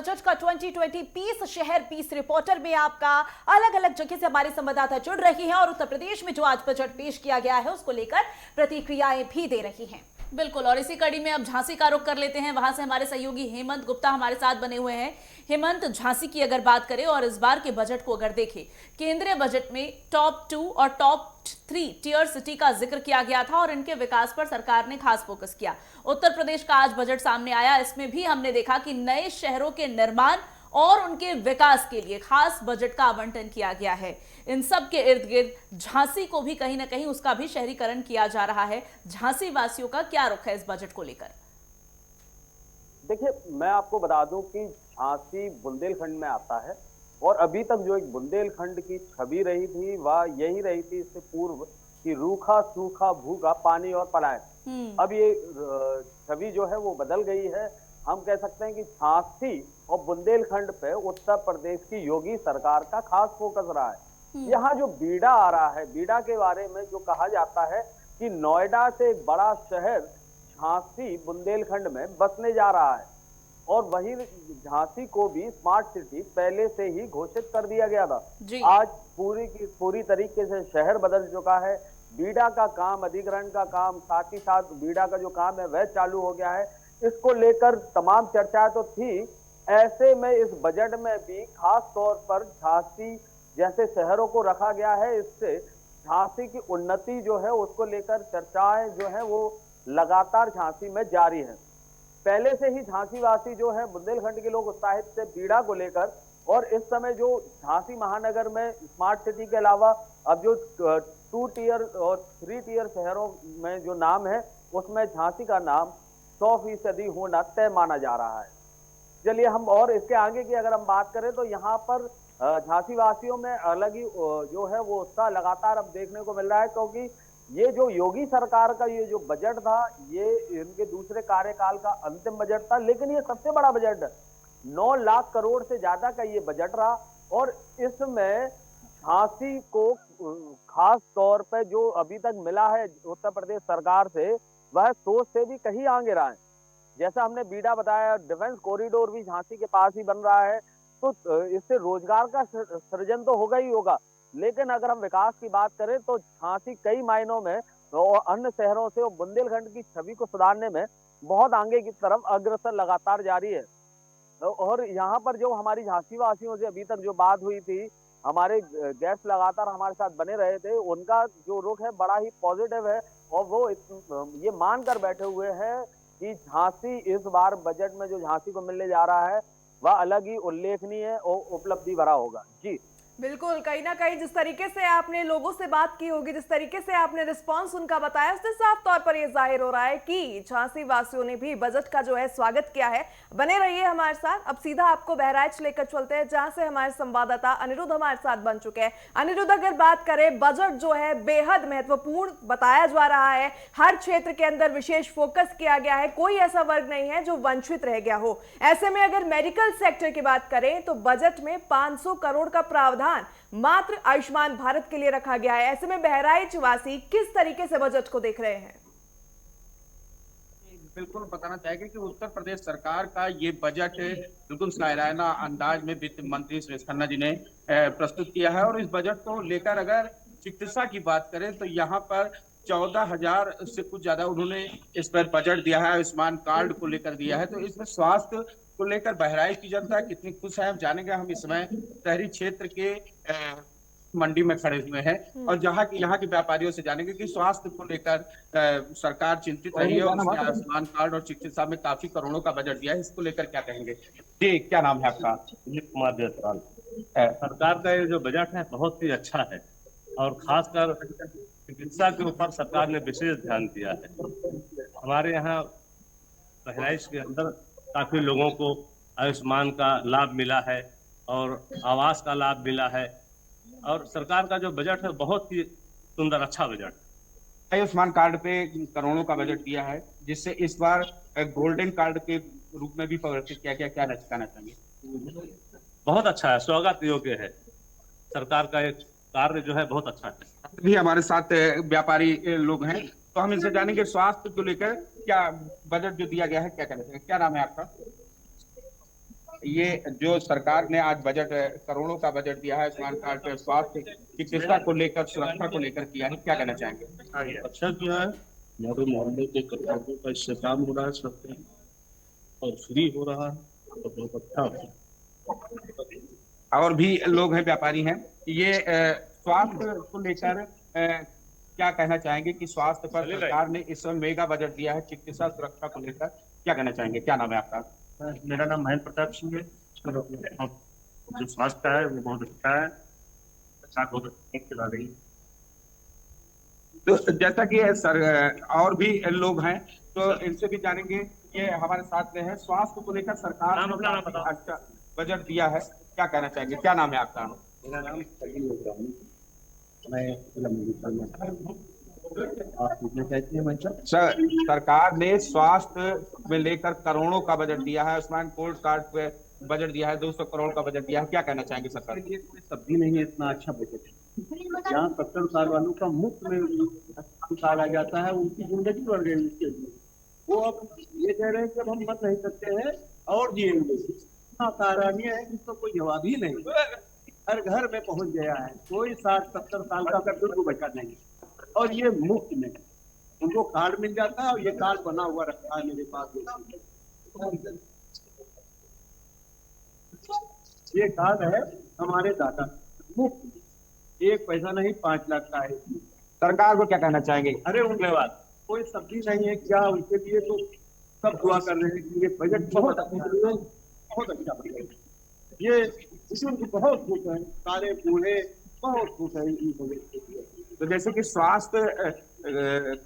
Budget का 2020 piece शहर piece reporter में आपका अलग अलग जगह से हमारे संवाददाता जुड़ रही हैं और उत्तर प्रदेश में जो आज बजट पेश किया गया है उसको लेकर प्रतिक्रियाएं भी दे रही हैं। बिल्कुल, और इसी कड़ी में अब झांसी का रुख कर लेते हैं। वहां से हमारे सहयोगी हेमंत गुप्ता हमारे साथ बने हुए हैं। हेमंत, झांसी की अगर बात करें और इस बार के बजट को अगर देखें, केंद्रीय बजट में टॉप 2 और टॉप 3 टियर सिटी का जिक्र किया गया था और इनके विकास पर सरकार ने खास फोकस किया। उत्तर प्रदेश का आज बजट सामने आया, इसमें भी हमने देखा कि नए शहरों के निर्माण और उनके विकास के लिए खास बजट का आवंटन किया गया है। इन सब के इर्द गिर्द झांसी को भी कहीं ना कहीं उसका भी शहरीकरण किया जा रहा है। झांसी वासियों का क्या रुख है इस बजट को लेकर? देखिए, मैं आपको बता दूं कि झांसी बुंदेलखंड में आता है और अभी तक जो एक बुंदेलखंड की छवि रही थी वह यही रही थी इससे पूर्व कि रूखा सूखा भूखा पानी और पलायन। अब ये छवि जो है वो बदल गई है। हम कह सकते हैं कि झांसी और बुंदेलखंड पे उत्तर प्रदेश की योगी सरकार का खास फोकस रहा है। यहाँ जो बीड़ा आ रहा है, बीड़ा के बारे में जो कहा जाता है कि नोएडा से एक बड़ा शहर झांसी बुंदेलखंड में बसने जा रहा है और वही झांसी को भी स्मार्ट सिटी पहले से ही घोषित कर दिया गया था। आज पूरी तरीके से शहर बदल चुका है। बीड़ा का काम, अधिग्रहण का काम, साथ ही साथ बीड़ा का जो काम है वह चालू हो गया है। इसको लेकर तमाम चर्चाएं तो थी। ऐसे में इस बजट में भी खास तौर पर झांसी जैसे शहरों को रखा गया है। इससे झांसी की उन्नति जो है उसको लेकर चर्चाएं जो है वो लगातार झांसी में जारी है। पहले से ही झांसी वासी जो है बुंदेलखंड के लोग उत्साहित थे बीड़ा को लेकर, और इस समय जो झांसी महानगर में स्मार्ट सिटी के अलावा अब जो 2 टियर और 3 टियर शहरों में जो नाम है उसमें झांसी का नाम 100% होना तय माना जा रहा है। चलिए हम और इसके आगे की अगर हम बात करें तो यहाँ पर झांसी वासियों में अलग ही जो है वो उत्साह लगातार अब देखने को मिल रहा है, क्योंकि ये जो योगी सरकार का ये जो बजट था ये इनके दूसरे कार्यकाल का अंतिम बजट था, लेकिन ये सबसे बड़ा बजट 9 लाख करोड़ से ज्यादा का ये बजट रहा। और इसमें झांसी को खास तौर पर जो अभी तक मिला है उत्तर प्रदेश सरकार से वह सोच से भी कहीं आगे रहा है। जैसा हमने बीड़ा बताया, डिफेंस कॉरिडोर भी झांसी के पास ही बन रहा है, तो इससे रोजगार का सृजन तो होगा ही होगा। लेकिन अगर हम विकास की बात करें तो झांसी कई मायनों में और अन्य शहरों से और बुंदेलखंड की छवि को सुधारने में बहुत आगे की तरफ अग्रसर लगातार जारी है। और यहाँ पर जो हमारी झांसी वासियों से अभी तक जो बात हुई थी, हमारे गेस्ट लगातार हमारे साथ बने रहे थे, उनका जो रुख है बड़ा ही पॉजिटिव है और वो ये मान कर बैठे हुए हैं कि झांसी इस बार बजट में जो झांसी को मिलने जा रहा है वह अलग ही उल्लेखनीय और उपलब्धि भरा होगा। जी बिल्कुल, कहीं ना कहीं जिस तरीके से आपने लोगों से बात की होगी, जिस तरीके से आपने रिस्पांस उनका बताया, उससे साफ तौर पर यह जाहिर हो रहा है कि झांसी वासियों ने भी बजट का जो है स्वागत किया है। बने रहिए हमारे साथ। अब सीधा आपको बहराइच लेकर चलते हैं जहां से हमारे संवाददाता अनिरुद्ध हमारे साथ बन चुके हैं। अनिरुद्ध, अगर बात करें, बजट जो है बेहद महत्वपूर्ण बताया जा रहा है। हर क्षेत्र के अंदर विशेष फोकस किया गया है, कोई ऐसा वर्ग नहीं है जो वंचित रह गया हो। ऐसे में अगर मेडिकल सेक्टर की बात करें तो बजट में 500 करोड़ का प्रावधान मात्र आयुष्मान भारत के लिए रखा गया है। ऐसे में बहराइच वासी किस तरीके से बजट को देख रहे हैं? बिल्कुल बताना चाहेंगे कि उत्तर प्रदेश सरकार का ये बजट बिल्कुल शायराना अंदाज में वित्त मंत्री सुरेश खन्ना जी ने प्रस्तुत किया है। और इस बजट को लेकर अगर चिकित्सा की बात करें तो यहाँ पर 14,000 से कुछ ज्यादा उन्होंने इस पर बजट दिया है, आयुष्मान कार्ड को लेकर दिया है। तो इसमें स्वास्थ्य को लेकर बहराइच की जनता कितनी खुश है हम जानेंगे। हम इस समय शहरी क्षेत्र के मंडी में खड़े हुए हैं और यहाँ के व्यापारियों से जानेंगे कि स्वास्थ्य को लेकर सरकार चिंतित रही है और उसने आयुष्मान कार्ड और चिकित्सा में काफी करोड़ों का बजट दिया है। इसको लेकर क्या कहेंगे? जी, क्या नाम है आपका? अजीत कुमार जायसवाल। सरकार का ये जो बजट है बहुत ही अच्छा है और खासकर चिकित्सा के ऊपर सरकार ने विशेष ध्यान दिया है। हमारे यहाँ बहराइच के अंदर काफी लोगों को आयुष्मान का लाभ मिला है और आवास का लाभ मिला है और सरकार का जो बजट है बहुत ही सुंदर अच्छा बजट। आयुष्मान कार्ड पे करोड़ों का बजट दिया है, जिससे इस बार गोल्डन कार्ड के रूप में भी परिवर्तित किया गया। क्या कहना चाहिए? बहुत अच्छा है, स्वागत योग्य है। सरकार का एक कार्य जो है बहुत अच्छा है। भी हमारे साथ व्यापारी लोग हैं, तो हम इनसे जानेंगे स्वास्थ्य को लेकर क्या बजट जो दिया गया है क्या कहना चाहिए। क्या नाम है आपका? ये जो सरकार ने आज बजट करोड़ों का बजट दिया है आयुष्मान कार्ड पे स्वास्थ्य चिकित्सा को लेकर सुरक्षा को लेकर किया है, क्या कहना चाहेंगे? अच्छा किया है। हमारे मोहल्ले के कर्मचारियों का इससे काम हो रहा है सबसे, और फ्री हो रहा है, तो बहुत अच्छा है। और भी लोग हैं, व्यापारी हैं, ये स्वास्थ्य को लेकर क्या कहना चाहेंगे कि स्वास्थ्य पर सरकार ने इस समय मेगा बजट दिया है चिकित्सा सुरक्षा को लेकर, क्या कहना चाहेंगे? क्या नाम है आपका? मेरा नाम महेंद्र प्रताप सिंह है। जो स्वास्थ्य है वो बहुत अच्छा है, बहुत खिला रही है। तो जैसा कि सर और भी लोग हैं तो इनसे भी जानेंगे। ये हमारे साथ में है, स्वास्थ्य को लेकर सरकार ने अच्छा बजट दिया है, क्या कहना चाहेंगे? क्या नाम है आपका? मेरा नाम सर, सरकार ने स्वास्थ्य में लेकर करोड़ों का बजट दिया है, आयुष्मान गोल्ड कार्ड पे बजट दिया है, 200 करोड़ का बजट दिया है, क्या कहना चाहेंगे सरकार? ये कोई सब्जी नहीं है, इतना अच्छा बजट है। यहाँ 70 साल वालों का मुफ्त में अस्पताल आ जाता है, उनकी जिंदगी बढ़ गई उसके लिए। वो अब ये कह रहे हैं कि अब हम मर नहीं सकते हैं और जिएंगे। इतना सराहनीय है कि इसका कोई जवाब ही नहीं। हर घर में पहुंच गया है, कोई 60-70 साल का बुजुर्ग बचा नहीं, और ये मुफ्त में उनको कार्ड मिल जाता है। और ये कार्ड बना हुआ रखा है मेरे पास, ये कार्ड है हमारे दादा, मुफ्त, 1 पैसा नहीं, 5 लाख का है। सरकार को क्या कहना चाहेंगे? अरे उनके बाद कोई सब्जी नहीं है क्या, उनके लिए तो सब दुआ कर रहे हैं कि ये बजट बहुत अच्छा बजट। ये बुजुर्ग बहुत खुश है, सारे बूढ़े बहुत खुश है इस बजट के लिए। तो जैसे कि स्वास्थ्य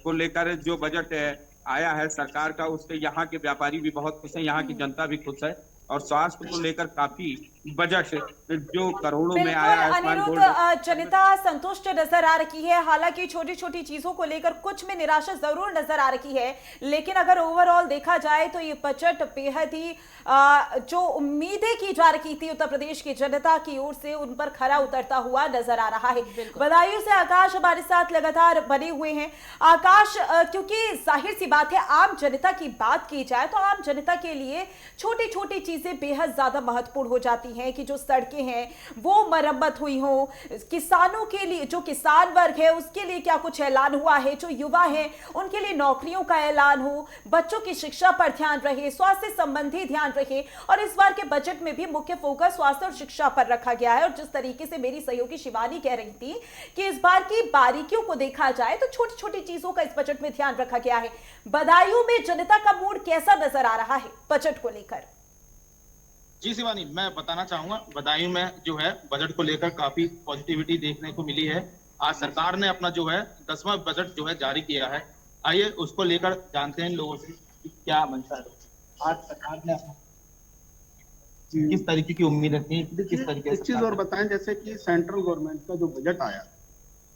को लेकर जो बजट आया है सरकार का, उससे यहाँ के व्यापारी भी बहुत खुश हैं, यहाँ की जनता भी खुश है, और स्वास्थ्य को लेकर काफी बजट जो करोड़ों में आया है। अनिरुद्ध, जनता संतुष्ट नजर आ रही है, हालांकि छोटी छोटी चीजों को लेकर कुछ में निराशा जरूर नजर आ रही है, लेकिन अगर ओवरऑल देखा जाए तो ये बजट बेहद ही जो उम्मीदें की जा रही थी उत्तर प्रदेश की जनता की ओर से, उन पर खरा उतरता हुआ नजर आ रहा है। बदायूं से आकाश हमारे साथ लगातार बने हुए हैं। आकाश, क्योंकि जाहिर सी बात है आम जनता की बात की जाए तो आम जनता के लिए छोटी छोटी चीजें बेहद ज्यादा महत्वपूर्ण हो जाती हैं कि जो सड़कें हैं वो मरम्मत हुई हो, किसानों के लिए, जो किसान वर्ग है उसके लिए क्या कुछ ऐलान हुआ है, जो युवा है उनके लिए नौकरियों का ऐलान हो, बच्चों की शिक्षा पर ध्यान रहे, स्वास्थ्य संबंधी ध्यान रहे। और इस बार के बजट में भी मुख्य फोकस स्वास्थ्य और शिक्षा पर रखा गया है। और जिस तरीके से मेरी सहयोगी शिवानी कह रही थी कि इस बार की बारीकियों को देखा जाए तो छोटी छोटी चीजों का इस बजट में ध्यान रखा गया है। बदायूं में जनता का मूड कैसा नजर आ रहा है बजट को लेकर? जी शिवानी, मैं बताना चाहूंगा, बदायूं में जो है बजट को लेकर काफी पॉजिटिविटी देखने को मिली है। आज सरकार ने अपना जो है 10वां बजट जो है जारी किया है। आइए उसको लेकर जानते हैं लोगों से कि क्या मनसा है। आज सरकार ने किस तरीके की उम्मीदें थी, किस तरीके से एक चीज और बताएं, जैसे कि सेंट्रल गवर्नमेंट का जो बजट आया,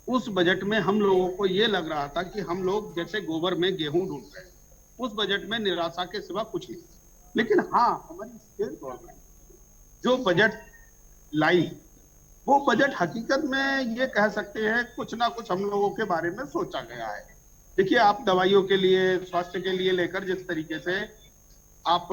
उस बजट में हम लोगों को ये लग रहा था कि हम लोग जैसे गोबर में गेहूं ढूंढ रहे हैं। उस बजट में निराशा के सिवा कुछ नहीं। लेकिन हाँ, हमारी स्टेट गवर्नमेंट जो बजट लाई, वो बजट हकीकत में ये कह सकते हैं कुछ ना कुछ हम लोगों के बारे में सोचा गया है। देखिए, आप दवाइयों के लिए, स्वास्थ्य के लिए लेकर जिस तरीके से आप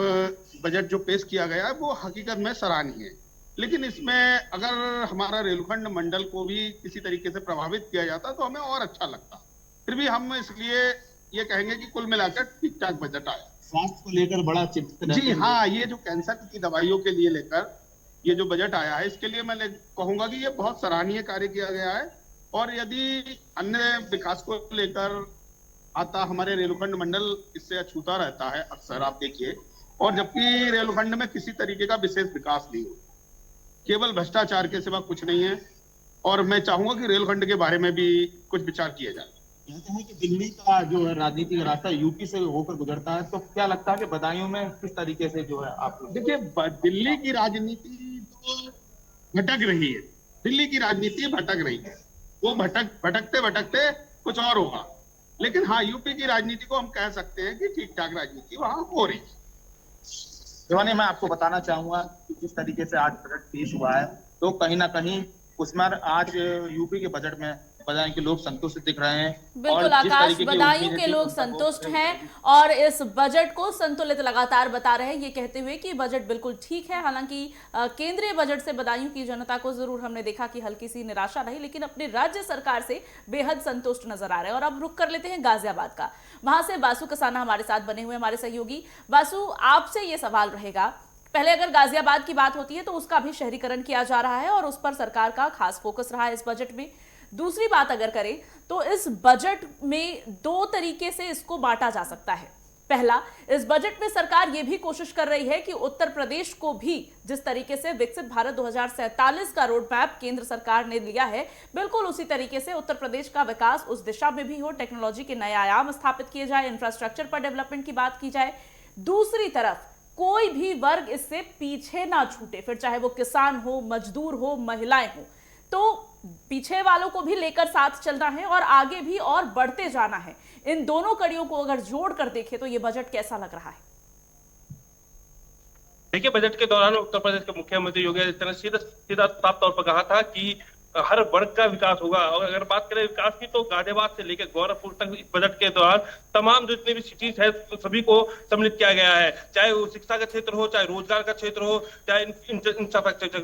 बजट जो पेश किया गया है वो हकीकत में सराहनीय है। लेकिन इसमें अगर हमारा रेलखंड मंडल को भी किसी तरीके से प्रभावित किया जाता तो हमें और अच्छा लगता। फिर भी हम इसलिए ये कहेंगे कि कुल मिलाकर ठीक ठाक बजट आया। स्वास्थ्य को लेकर बड़ा चिंतित जी हाँ, ये जो कैंसर की दवाइयों के लिए लेकर ये जो बजट आया है, इसके लिए मैं कहूंगा कि ये बहुत सराहनीय कार्य किया गया है। और यदि अन्य विकास को लेकर आता, हमारे रेलखंड मंडल इससे अछूता रहता है अक्सर, आप देखिए, और जबकि रेलखंड में किसी तरीके का विशेष विकास नहीं हो, केवल भ्रष्टाचार के सिवा कुछ नहीं है। और मैं चाहूंगा कि रेलखंड के बारे में भी कुछ विचार किया जाए। कहते हैं कि दिल्ली का जो है राजनीतिक रास्ता यूपी से होकर गुजरता है, तो क्या लगता है कि बदायूं में किस तरीके से जो है आप देखिए, दिल्ली की राजनीति तो भटक रही है, दिल्ली की राजनीति भटक रही है, वो भटकते भटकते कुछ और होगा। लेकिन हाँ, यूपी की राजनीति को हम कह सकते हैं कि ठीक ठाक राजनीति वहां हो रही है। शिवानी, मैं आपको बताना चाहूंगा कि जिस तरीके से आज बजट पेश हुआ है, तो कहीं ना कहीं उसमें आज यूपी के बजट में बदायूं के लोग संतुष्ट दिख रहे हैं। बिल्कुल और जिस आकाश, तरीके की बदायूं उम्मीदें के थी, लोग उनका वो संतुष्ट पूरे हैं और इस बजट को संतुलित लगातार बता रहे हैं, ये कहते हुए कि बजट बिल्कुल ठीक है। हालांकि केंद्रीय बजट से बदायूं की जनता को जरूर हमने देखा कि हल्की सी निराशा रही, लेकिन अपनी राज्य सरकार से बेहद संतुष्ट नजर आ रहे हैं। और अब रुक कर लेते हैं गाजियाबाद का, वहां से बासु कसाना हमारे साथ बने हुए हमारे सहयोगी। बासु, आपसे ये सवाल रहेगा, पहले अगर गाजियाबाद की बात होती है तो उसका भी शहरीकरण किया जा रहा है और उस पर सरकार का खास फोकस रहा है इस बजट में। दूसरी बात अगर करें तो इस बजट में दो तरीके से इसको बांटा जा सकता है। पहला, इस बजट में सरकार यह भी कोशिश कर रही है कि उत्तर प्रदेश को भी जिस तरीके से विकसित भारत 2047 का रोड मैप केंद्र सरकार ने लिया है, बिल्कुल उसी तरीके से उत्तर प्रदेश का विकास उस दिशा में भी हो, टेक्नोलॉजी के नए आयाम स्थापित किए जाए, इंफ्रास्ट्रक्चर पर डेवलपमेंट की बात की जाए। दूसरी तरफ कोई भी वर्ग इससे पीछे ना छूटे, फिर चाहे वो किसान हो, मजदूर हो, महिलाएं हो, तो पीछे वालों को भी लेकर साथ चलना है और आगे भी और बढ़ते जाना है। इन दोनों कड़ियों को अगर जोड़कर देखें तो ये बजट कैसा लग रहा है? देखिए, बजट के दौरान उत्तर प्रदेश के मुख्यमंत्री योगी आदित्यनाथ ने सीधा साफ तौर पर कहा था कि हर वर्ग का विकास होगा। और अगर बात करें विकास की तो गाजियाबाद से लेकर गोरखपुर तक इस बजट के दौरान तमाम जितने भी सिटीज है सभी को सम्मिलित किया गया है, चाहे वो शिक्षा का क्षेत्र हो, चाहे रोजगार का क्षेत्र हो, चाहे इंफ्रास्ट्रक्चर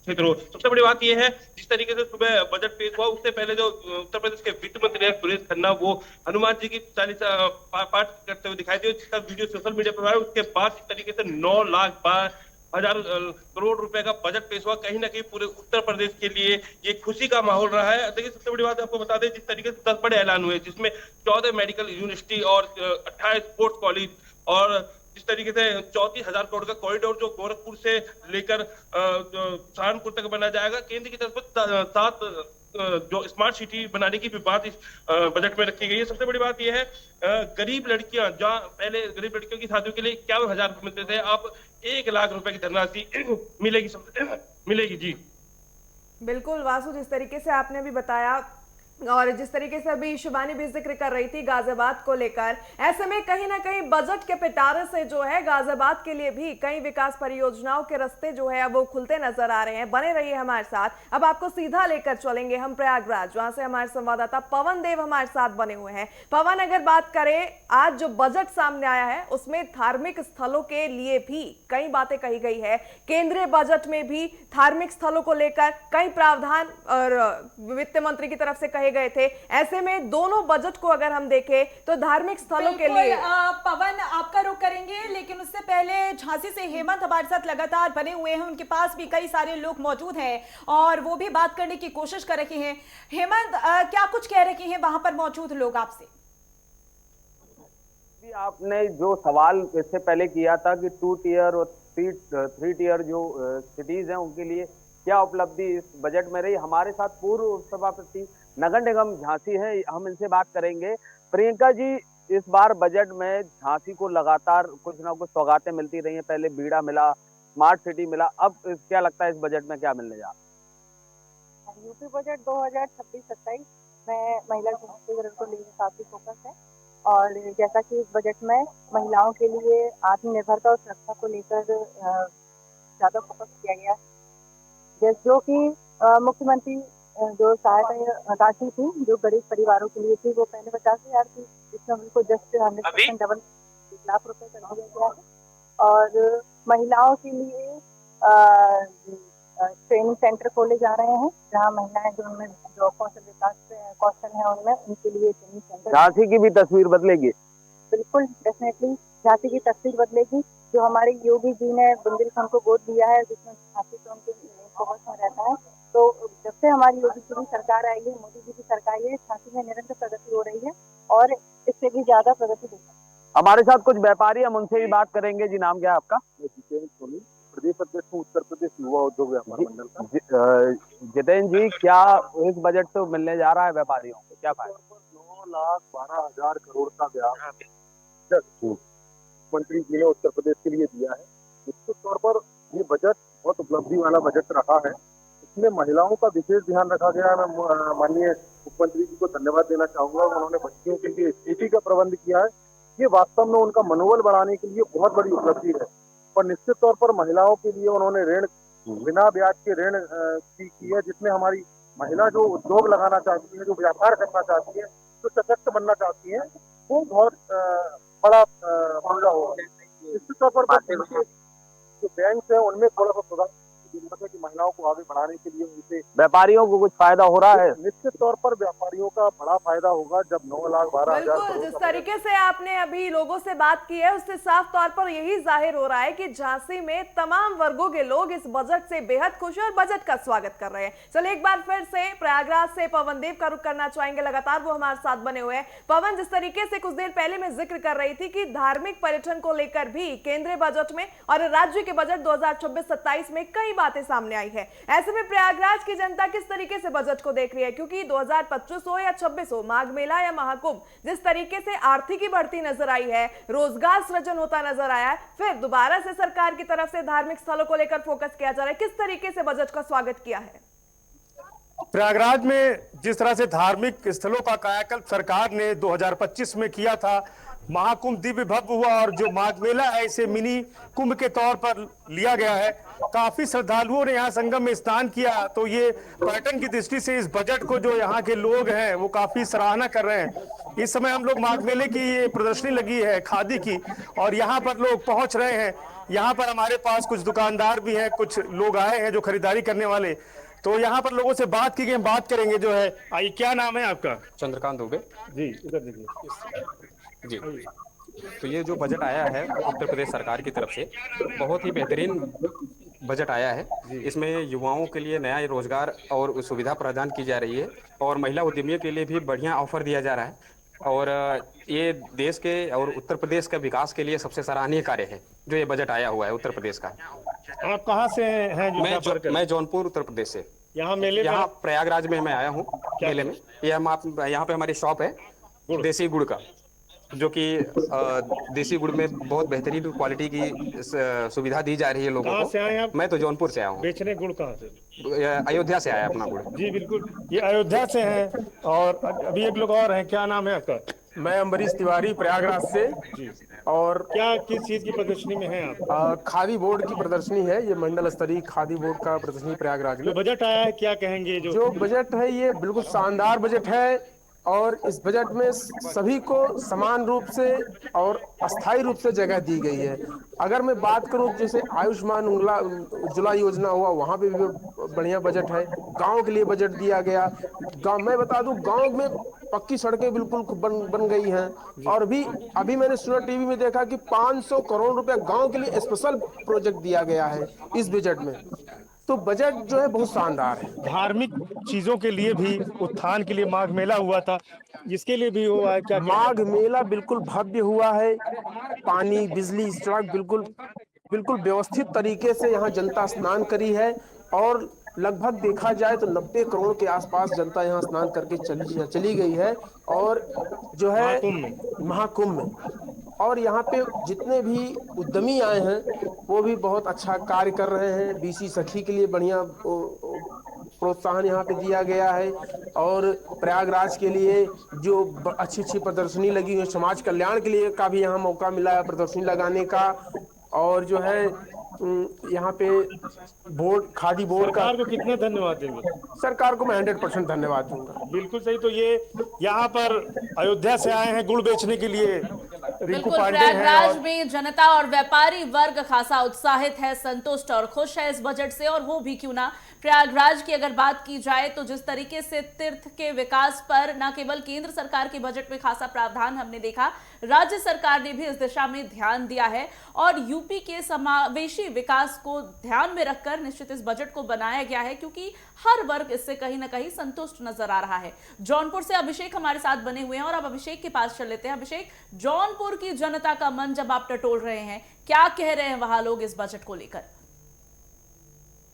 क्षेत्र हो। सबसे बड़ी बात यह है, जिस तरीके से सुबह बजट पेश हुआ उससे पहले जो उत्तर प्रदेश के वित्त मंत्री है सुरेश खन्ना, वो हनुमान जी की चालीसा पाठ करते हुए दिखाई दिए, जिसका वीडियो सोशल मीडिया पर वायरल। उसके बाद इस तरीके से 9,12,000 करोड़ रुपए का बजट पेश हुआ। कहीं ना कहीं पूरे उत्तर प्रदेश के लिए ये खुशी का माहौल रहा है। देखिए, सबसे बड़ी बात आपको बता दें, जिस तरीके से 10 बड़े ऐलान हुए, जिसमें 14 मेडिकल यूनिवर्सिटी और 28 स्पोर्ट्स कॉलेज और जिस तरीके से 34,000 करोड़ का कॉरिडोर जो गोरखपुर से लेकर सहारनपुर तक बना जाएगा। केंद्र की तरफ से 7 जो स्मार्ट सिटी बनाने की भी बात इस बजट में रखी गई है। सबसे बड़ी बात यह है, गरीब लड़कियां, जहां पहले गरीब लड़कियों की शादियों के लिए 51,000 मिलते थे, अब 1 लाख रुपए की धनराशि मिलेगी। जी बिल्कुल वासु, जिस तरीके से आपने भी बताया और जिस तरीके से अभी शिवानी भी जिक्र कर रही थी गाजियाबाद को लेकर, ऐसे में कहीं ना कहीं बजट के पिटारे से जो है गाजियाबाद के लिए भी कई विकास परियोजनाओं के रास्ते जो है वो खुलते नजर आ रहे हैं। बने रहिए हमारे साथ। अब आपको सीधा लेकर चलेंगे हम प्रयागराज, वहां से हमारे संवाददाता पवन देव हमारे साथ बने हुए हैं। पवन, अगर बात करें आज जो बजट सामने आया है उसमें धार्मिक स्थलों के लिए भी कई बातें कही गई है। केंद्रीय बजट में भी धार्मिक स्थलों को लेकर कई प्रावधान और वित्त मंत्री की तरफ से कहे गए थे। ऐसे में दोनों बजट को अगर हम देखें तो धार्मिक स्थलों के लिए पवन, आपका रुख करेंगे, लेकिन उससे पहले झांसी से हेमंत हमारे साथ लगातार बने हुए हैं। उनके पास भी कई सारे लोग मौजूद हैं और वो भी बात करने की कोशिश कर रहे हैं। हेमंत, क्या कुछ कह रहे हैं वहां पर मौजूद लोग आपसे? आपने जो सवाल इससे पहले किया था कि 2 टियर और 3 टियर जो सिटीज हैं उनके लिए क्या उपलब्धि इस बजट में रही, हमारे साथ पूर्व सभापति नगर निगम झांसी है, हम इनसे बात करेंगे। प्रियंका जी, इस बार बजट में झांसी को लगातार कुछ ना कुछ सौगातें मिलती रही हैं, पहले बीड़ा मिला, स्मार्ट सिटी मिला, अब क्या लगता है इस बजट में क्या मिलने जा रहा है? यूपी बजट 2026-27 में महिला सशक्तिकरण को लेकर काफी फोकस है और जैसा कि इस बजट में महिलाओं के लिए आत्मनिर्भरता और सुरक्षा को लेकर ज्यादा फोकस किया गया है, जो कि मुख्यमंत्री जो सहायता राशि थी जो गरीब परिवारों के लिए थी वो पहले 50,000 थी, जिसमें उनको जस्ट 100% डबल 1 लाख रुपए कर दिया गया है। और महिलाओं के लिए ट्रेनिंग सेंटर खोले जा रहे हैं, जहां महिलाएं जो उनमें जो कौशल विकास कौशल है उनमें उनके लिए ट्रेनिंग सेंटर। झांसी की भी तस्वीर बदलेगी? बिल्कुल, डेफिनेटली झांसी की तस्वीर बदलेगी। जो हमारे योगी जी ने बुंदेलखंड को गोद दिया है, जिसमें झांसी तो उनके फोकस में रहता है, तो जब से हमारी योगी जी की सरकार आई है, मोदी जी की सरकार आई है, झांसी में निरंतर प्रगति हो रही है और इससे भी ज्यादा प्रगति होगी। हमारे साथ कुछ व्यापारी, हम उनसे भी बात करेंगे। जी, नाम क्या है आपका? प्रदेश अध्यक्ष हूँ उत्तर प्रदेश युवा उद्योग व्यापार मंडल का। जितेंद्र जी, क्या इस बजट से मिलने जा रहा है व्यापारियों को, क्या फायदा? 9,12,000 करोड़ का ब्याज मंत्री जी ने उत्तर प्रदेश के लिए दिया है। निश्चित तौर पर ये बजट बहुत उपलब्धि वाला बजट रहा है। इसमें महिलाओं का विशेष ध्यान रखा गया है। मैं माननीय मुख्यमंत्री जी को धन्यवाद देना चाहूंगा, उन्होंने बच्चियों के लिए स्कूटी का प्रबंध किया है। ये वास्तव में उनका मनोबल बढ़ाने के लिए बहुत बड़ी उपलब्धि है। और निश्चित तौर पर महिलाओं के लिए उन्होंने ऋण, बिना ब्याज के ऋण की है, जिसमें हमारी महिला जो उद्योग लगाना चाहती है, जो व्यापार करना चाहती है, जो सशक्त बनना चाहती है, वो बहुत बड़ा फायदा होगा। निश्चित तौर पर जो बैंक है उनमें थोड़ा सा सुधार की जरूरत है कि महिलाओं को आगे बढ़ाने के लिए उनसे व्यापारियों को कुछ फायदा हो रहा है। निश्चित तौर पर व्यापारियों का बड़ा फायदा होगा जब 9,12,000 बिल्कुल, जिस तरीके से आपने अभी लोगों से बात की है उससे साफ तौर पर यही जाहिर हो रहा है कि झांसी में तमाम वर्गों के लोग इस बजट से बेहद खुश हैं और बजट का स्वागत कर रहे हैं। चलिए एक बार फिर से प्रयागराज से पवन देव का रुख करना चाहेंगे, लगातार वो हमारे साथ बने हुए हैं। पवन, जिस तरीके से कुछ देर पहले मैं जिक्र कर रही थी कि धार्मिक पर्यटन को लेकर भी केंद्रीय बजट में और राज्य के बजट 2026-27 में कई बातें सामने आई है, ऐसे में प्रयागराज की जनता किस तरीके से बजट को देख रही है? क्योंकि 2025 हो या 26 हो, माघ मेला या महाकुंभ, जिस तरीके से आर्थिकी बढ़ती नजर आई है, रोजगार सृजन होता नजर आया है, फिर दोबारा से सरकार की तरफ से धार्मिक स्थलों को लेकर फोकस किया जा रहा है, किस तरीके से बजट का स्वागत किया है? प्रयागराज में जिस तरह से धार्मिक स्थलों का कायाकल्प सरकार ने 2025 में किया था, महाकुंभ दिव्य भव्य हुआ और जो माघ मेला है इसे मिनी कुंभ के तौर पर लिया गया है। काफी श्रद्धालुओं ने यहाँ संगम में स्नान किया, तो ये पर्यटन की दृष्टि से इस बजट को जो यहाँ के लोग हैं वो काफी सराहना कर रहे हैं। इस समय हम लोग माघ मेले की ये प्रदर्शनी लगी है खादी की और यहाँ पर लोग पहुंच रहे हैं। यहाँ पर हमारे पास कुछ दुकानदार भी हैं, कुछ लोग आए हैं जो खरीदारी करने वाले, तो यहाँ पर लोगों से बात की गई, बात करेंगे जो है। आइए, क्या नाम है आपका? चंद्रकांत दुबे जी, इधर देखिए जी। तो ये जो बजट आया है उत्तर प्रदेश सरकार की तरफ से, बहुत ही बेहतरीन बजट आया है। इसमें युवाओं के लिए नया रोजगार और सुविधा प्रदान की जा रही है और महिला उद्यमियों के लिए भी बढ़िया ऑफर दिया जा रहा है और ये देश के और उत्तर प्रदेश के विकास के लिए सबसे सराहनीय कार्य है जो ये बजट आया हुआ है उत्तर प्रदेश का। आप कहाँ से हैं? मैं जौनपुर उत्तर प्रदेश से। यहाँ मेले, यहाँ प्रयागराज में मैं आया हूँ मेले में। यहाँ पे हमारी शॉप है देसी गुड़ का, जो कि देसी गुड़ में बहुत बेहतरीन क्वालिटी की सुविधा दी जा रही है लोगों को। से आए आप? मैं तो जौनपुर से आया हूँ। बेचने गुड़ कहाँ से? अयोध्या से आया अपना गुड़। जी बिल्कुल, ये अयोध्या से हैं। और अभी एक लोग और हैं, क्या नाम है आपका? मैं अम्बरीश तिवारी प्रयागराज से। और क्या किस चीज की प्रदर्शनी में है आप? खादी बोर्ड की प्रदर्शनी है, ये मंडल स्तरीय खादी बोर्ड का प्रदर्शनी प्रयागराज में। जो बजट आया है क्या कहेंगे? जो बजट है ये बिल्कुल शानदार बजट है और इस बजट में सभी को समान रूप से और अस्थायी रूप से जगह दी गई है। अगर मैं बात करूं, जैसे आयुष्मान उज्ज्वला योजना हुआ, वहां पे भी बढ़िया बजट है। गांव के लिए बजट दिया गया। मैं बता दूं, गांव में पक्की सड़कें बिल्कुल बन गई हैं और भी अभी मैंने सुना टीवी में देखा कि 500 करोड़ रुपया गांव के लिए स्पेशल प्रोजेक्ट दिया गया है इस बजट में। तो बजट जो है बहुत शानदार है। धार्मिक चीजों के लिए भी, उत्थान के लिए माघ मेला हुआ था, जिसके लिए भी हुआ है क्या? माघ मेला बिल्कुल भव्य हुआ है। पानी, बिजली, सड़क बिल्कुल व्यवस्थित तरीके से यहाँ जनता स्नान करी है और लगभग देखा जाए तो 90 करोड़ के आसपास जनता यहाँ स्नान करके चली गई है। और जो है महाकुंभ में और यहाँ पे जितने भी उद्यमी आए हैं वो भी बहुत अच्छा कार्य कर रहे हैं। बीसी सखी के लिए बढ़िया प्रोत्साहन यहाँ पे दिया गया है और प्रयागराज के लिए जो अच्छी प्रदर्शनी लगी है, समाज कल्याण के लिए का भी यहाँ मौका मिला है प्रदर्शनी लगाने का। और जो है यहाँ पे बोर्ड, खादी बोर्ड का, सरकार को कितना धन्यवाद देंगे? सरकार को मैं 100% धन्यवाद दूंगा। बिल्कुल सही। तो ये यहाँ पर अयोध्या से आए हैं गुड़ बेचने के लिए। बिल्कुल, प्रयागराज में जनता और व्यापारी वर्ग खासा उत्साहित है, संतुष्ट और खुश है इस बजट से। और वो भी क्यों ना, प्रयागराज की अगर बात की जाए तो जिस तरीके से तीर्थ के विकास पर न केवल केंद्र सरकार के बजट में खासा प्रावधान हमने देखा, राज्य सरकार ने भी इस दिशा में ध्यान दिया है और यूपी के समावेशी विकास को ध्यान में रखकर निश्चित इस बजट को बनाया गया है, क्योंकि हर वर्ग इससे कहीं ना कहीं संतुष्ट नजर आ रहा है। जौनपुर से अभिषेक हमारे साथ बने हुए हैं और अब अभिषेक के पास चल लेते हैं। अभिषेक, जौनपुर की जनता का मन जब आप टटोल रहे हैं, क्या कह रहे हैं वहां लोग इस बजट को लेकर?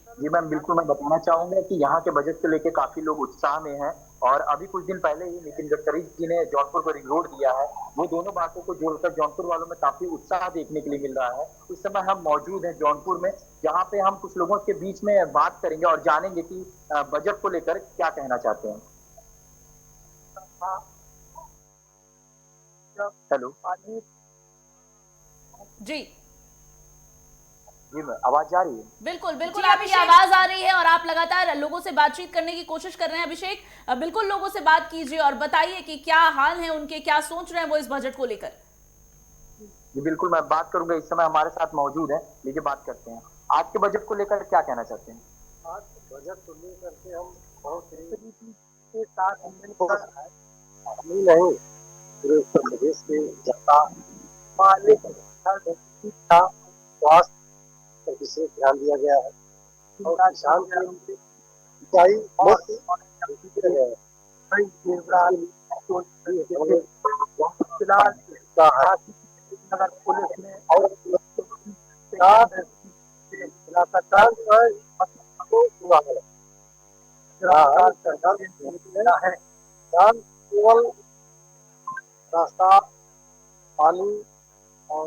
जी मैम, बिल्कुल मैं बताना चाहूंगा कि यहाँ के बजट को लेकर काफी लोग उत्साह में हैं और अभी कुछ दिन पहले ही नितिन गडकरी जी ने जौनपुर को रिंग रोड दिया है। वो दोनों बातों को जोड़कर जौनपुर वालों में काफी उत्साह देखने के लिए मिल रहा है। इस समय हम मौजूद हैं जौनपुर में, जहाँ पे हम कुछ लोगों के बीच में बात करेंगे और जानेंगे कि बजट को लेकर क्या कहना चाहते हैं। हेलो जी, जी आवाज जा रही है? बिल्कुल बिल्कुल आपकी आवाज आ रही है और आप लगातार लोगों से बातचीत करने की कोशिश कर रहे हैं। अभिषेक, बिल्कुल लोगों से बात कीजिए और बताइए कि क्या हाल है उनके, क्या सोच रहे हैं वो इस बजट को लेकर। जी बिल्कुल, मैं बात करूंगा। इस समय हमारे साथ मौजूद है, लीजिए बात करते हैं। आज के बजट को लेकर क्या कहना चाहते हैं? आज बजट को लेकर के हम बहुत तरीके के साथ नहीं, पूरे उत्तर प्रदेश के जनता शिक्षा, स्वास्थ्य पर विशेष ध्यान दिया गया है और किसान के सिंचाई पुलिस ने और केवल रास्ता, पानी और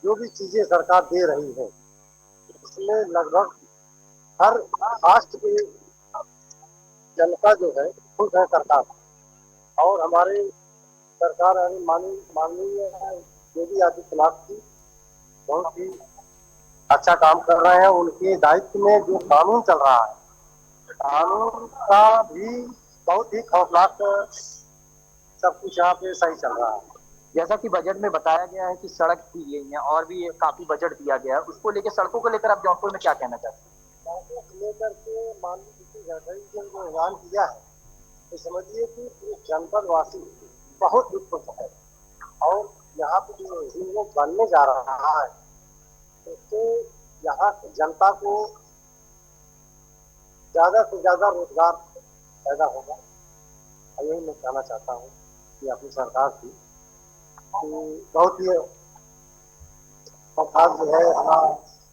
जो भी चीजें सरकार दे रही है इसमें लगभग हर राष्ट्र की जनता जो है खुश है सरकार। और हमारे सरकार माननीय योगी आदित्यनाथ जी बहुत ही अच्छा काम कर रहे हैं। उनके दायित्व में जो कानून चल रहा है, कानून का भी बहुत ही खौफनाक सब कुछ यहाँ पे सही चल रहा है। जैसा कि बजट में बताया गया है कि सड़क दी गई है और भी काफी बजट दिया गया है, उसको लेकर, सड़कों को लेकर आप जौनपुर में क्या कहना चाहते हैं? सड़कों को लेकर के माननीय गडकरी जी ने जो ऐलान किया है तो समझिए कि पूरे जनपद वासी बहुत दुख है। और यहाँ पे जो बनने जा रहा है उससे यहाँ की जनता को ज्यादा से ज्यादा रोजगार पैदा होगा। और यही मैं कहना चाहता हूँ कि अपनी सरकार की बहुत ही जो है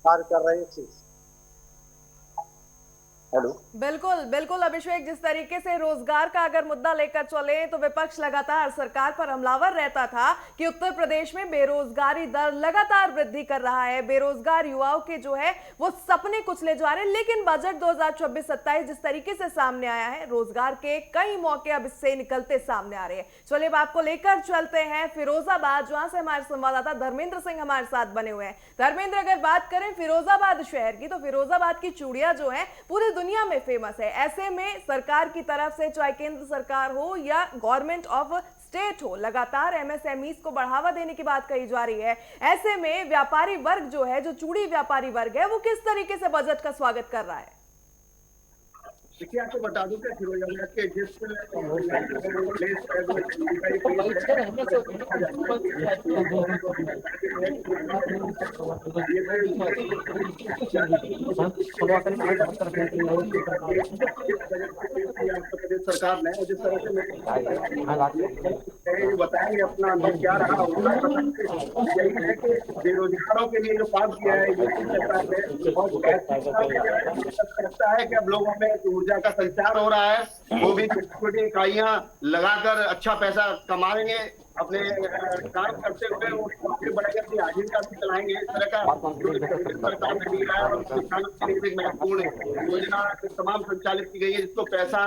कार्य कर रही चीज। हेलो, बिल्कुल बिल्कुल अभिषेक, जिस तरीके से रोजगार का अगर मुद्दा लेकर चले तो विपक्ष लगातार सरकार पर हमलावर रहता था कि उत्तर प्रदेश में बेरोजगारी दर लगातार वृद्धि कर रहा है, बेरोजगार युवाओं के जो है वो सपने कुचले जा रहे हैं। लेकिन बजट 2026-27 जिस तरीके से सामने आया है, रोजगार के कई मौके अब इससे निकलते सामने आ रहे हैं। चलिए अब आपको लेकर चलते हैं फिरोजाबाद, जहां से हमारे संवाददाता धर्मेंद्र सिंह हमारे साथ बने हुए हैं। धर्मेंद्र, अगर बात करें फिरोजाबाद शहर की तो फिरोजाबाद की चूड़ियां जो है पूरी दुनिया में फेमस है। ऐसे में सरकार की तरफ से, चाहे केंद्र सरकार हो या गवर्नमेंट ऑफ स्टेट हो, लगातार एमएसएमईज को बढ़ावा देने की बात कही जा रही है। ऐसे में व्यापारी वर्ग जो है, जो चूड़ी व्यापारी वर्ग है, वो किस तरीके से बजट का स्वागत कर रहा है? देखिए, आपको बता दूं कि फिरोजाबाद के जिस सरकार ने जिस तरह से बताएंगे अपना अंदर क्या रहा यही है कि बेरोजगारों के लिए जो काम किया है योगी सरकार ने, और लगता है कि अब लोगों में ऊर्जा का संचार हो रहा है। वो भी छोटी इकाइयां लगाकर अच्छा पैसा कमाएंगे, अपने काम करते हुए वो बढ़ेगा, अपनी आजीविका भी चलाएंगे। इस तरह का सरकार ने दिया है और किसानों के लिए एक महत्वपूर्ण योजना तमाम संचालित की गई है, जिसको पैसा